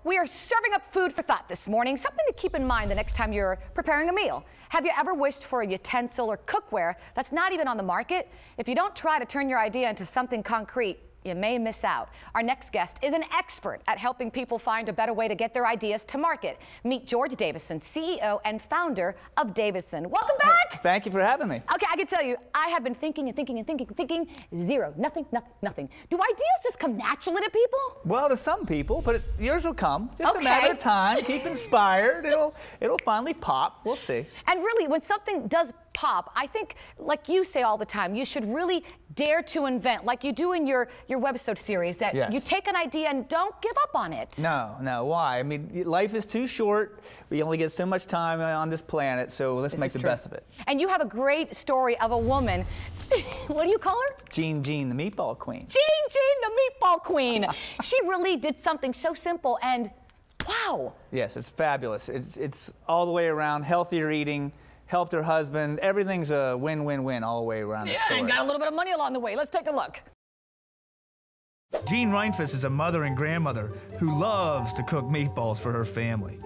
We are serving up food for thought this morning, something to keep in mind the next time you're preparing a meal. Have you ever wished for a utensil or cookware that's not even on the market? If you don't try to turn your idea into something concrete, you may miss out. Our next guest is an expert at helping people find a better way to get their ideas to market. Meet George Davison, CEO and founder of Davison. Welcome back. Thank you for having me. Okay, I can tell you, I have been thinking and thinking and thinking, zero, nothing. Do ideas just come naturally to people? Well, to some people, but yours will come. Just Okay. a matter of time. Keep inspired. It'll finally pop. We'll see. And really, when something does pop, I think, like you say all the time, you should really dare to invent, like you do in your webisode series, that Yes. you take an idea and don't give up on it. No, why? I mean, life is too short. We only get so much time on this planet, so let's make the best of it. And you have a great story of a woman. What do you call her? Jean, the Meatball Queen. Jean, the Meatball Queen. She really did something so simple and wow. Yes, it's fabulous. It's all the way around, healthier eating, helped her husband. Everything's a win-win-win all the way around the story. And got a little bit of money along the way. Let's take a look. Jean Reinfuss is a mother and grandmother who loves to cook meatballs for her family.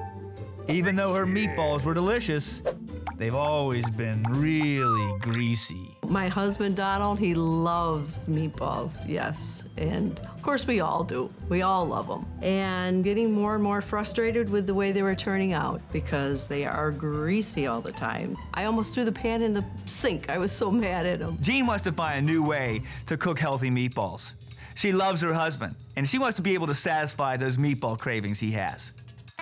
Even though her meatballs were delicious, they've always been really greasy. My husband, Donald, he loves meatballs, yes. And of course we all do. We all love them. And getting more and more frustrated with the way they were turning out because they are greasy all the time. I almost threw the pan in the sink. I was so mad at him. Jean wants to find a new way to cook healthy meatballs. She loves her husband, and she wants to be able to satisfy those meatball cravings he has.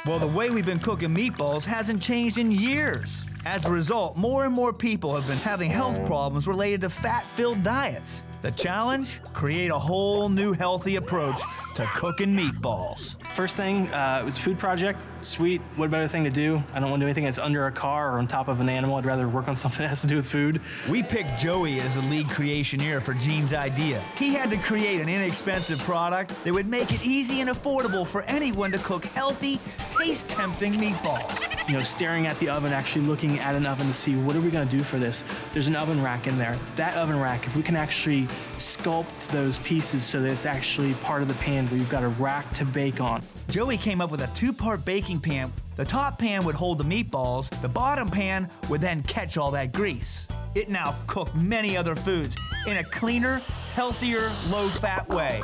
Well, the way we've been cooking meatballs hasn't changed in years. As a result, more and more people have been having health problems related to fat-filled diets. The challenge? Create a whole new healthy approach to cooking meatballs. First thing, it was a food project. Sweet, what better thing to do? I don't want to do anything that's under a car or on top of an animal. I'd rather work on something that has to do with food. We picked Joey as the lead creationeer for Jean's idea. He had to create an inexpensive product that would make it easy and affordable for anyone to cook healthy, taste-tempting meatballs. You know, staring at the oven, actually looking at an oven to see what are we going to do for this. There's an oven rack in there. That oven rack, if we can actually sculpt those pieces so that it's actually part of the pan where you've got a rack to bake on. Joey came up with a two-part baking pan. The top pan would hold the meatballs. The bottom pan would then catch all that grease. It now cooked many other foods in a cleaner, healthier, low-fat way.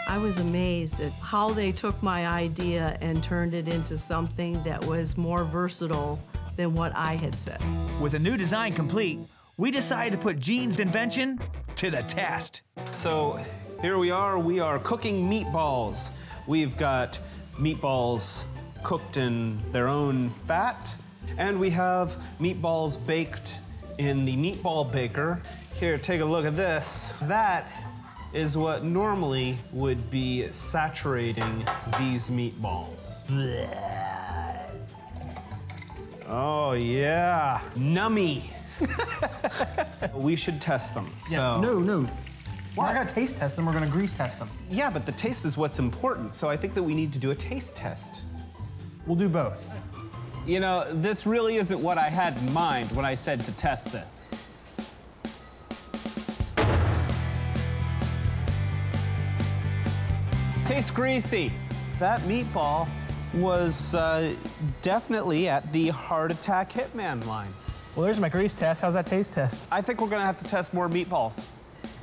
I was amazed at how they took my idea and turned it into something that was more versatile than what I had said. With a new design complete, we decided to put Jean's invention to the test. So here we are cooking meatballs. We've got meatballs cooked in their own fat, and we have meatballs baked in the meatball baker. Here, take a look at this. That is what normally would be saturating these meatballs. Oh yeah, nummy. We should test them. Yeah, no. We're not going to taste test them, we're going to grease test them. Yeah, but the taste is what's important, so I think that we need to do a taste test. We'll do both. You know, this really isn't what I had in mind when I said to test this. Tastes greasy. That meatball was definitely at the heart attack hitman line. Well, there's my grease test. How's that taste test? I think we're gonna have to test more meatballs.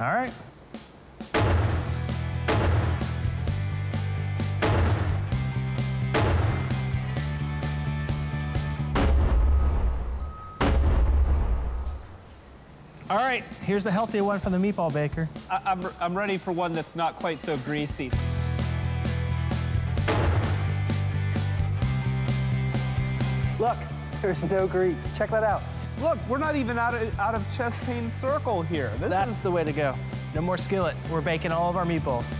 All right. All right, here's the healthier one from the meatball baker. I'm ready for one that's not quite so greasy. Look, there's no grease. Check that out. Look, we're not even out of chest pain circle here. That's the way to go. No more skillet. We're baking all of our meatballs.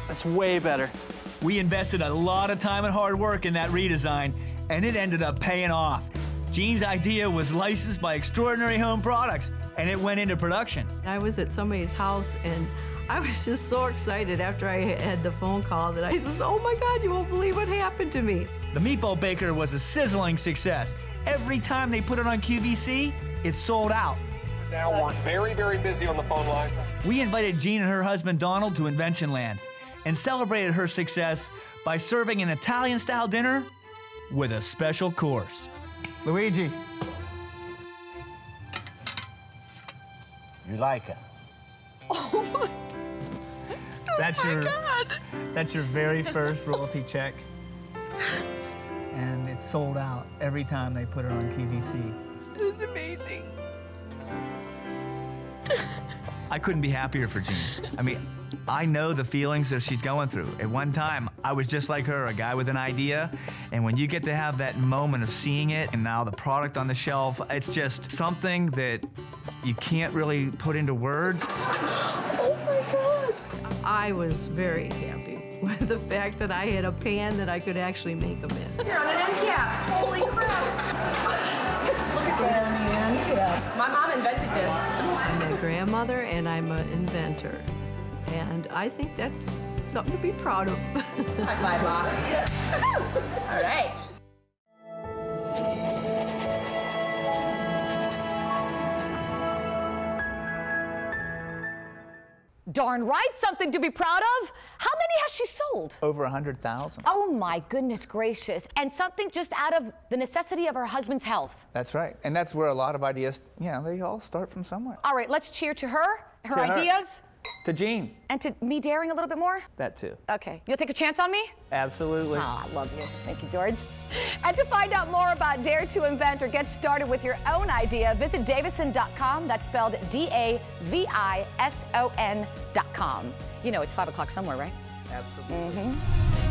That's way better. We invested a lot of time and hard work in that redesign, and it ended up paying off. Jean's idea was licensed by Extraordinary Home Products, and it went into production. I was at somebody's house and I was just so excited after I had the phone call that I said, oh my God, you won't believe what happened to me. The Meatball Baker was a sizzling success. Every time they put it on QVC, it sold out. Now we're very, very busy on the phone lines. We invited Jean and her husband Donald to Invention Land. and celebrated her success by serving an Italian-style dinner with a special course. Luigi. You like it? Oh my God. That's your very first royalty check. And it's sold out every time they put it on QVC. This is amazing. I couldn't be happier for Jean. I mean, I know the feelings that she's going through. At one time, I was just like her, a guy with an idea. And when you get to have that moment of seeing it and now the product on the shelf, it's just something that you can't really put into words. Oh my God. I was very happy with the fact that I had a pan that I could actually make them in. You're on an end cap. Holy crap. Look at this. My mom invented this. I'm a grandmother and I'm an inventor. And I think that's something to be proud of. High five, Mom. All right. Darn right, something to be proud of. How many has she sold? Over 100,000. Oh my goodness gracious. And something just out of the necessity of her husband's health. That's right. And that's where a lot of ideas, they all start from somewhere. All right, let's cheer to her To her. ideas. To Jean. And to me daring a little bit more? That too. Okay, you'll take a chance on me? Absolutely. Ah, I love you. Thank you, George. And to find out more about Dare to Invent or get started with your own idea, visit Davison.com. That's spelled Davison.com. You know it's 5 o'clock somewhere, right? Absolutely. Mm-hmm.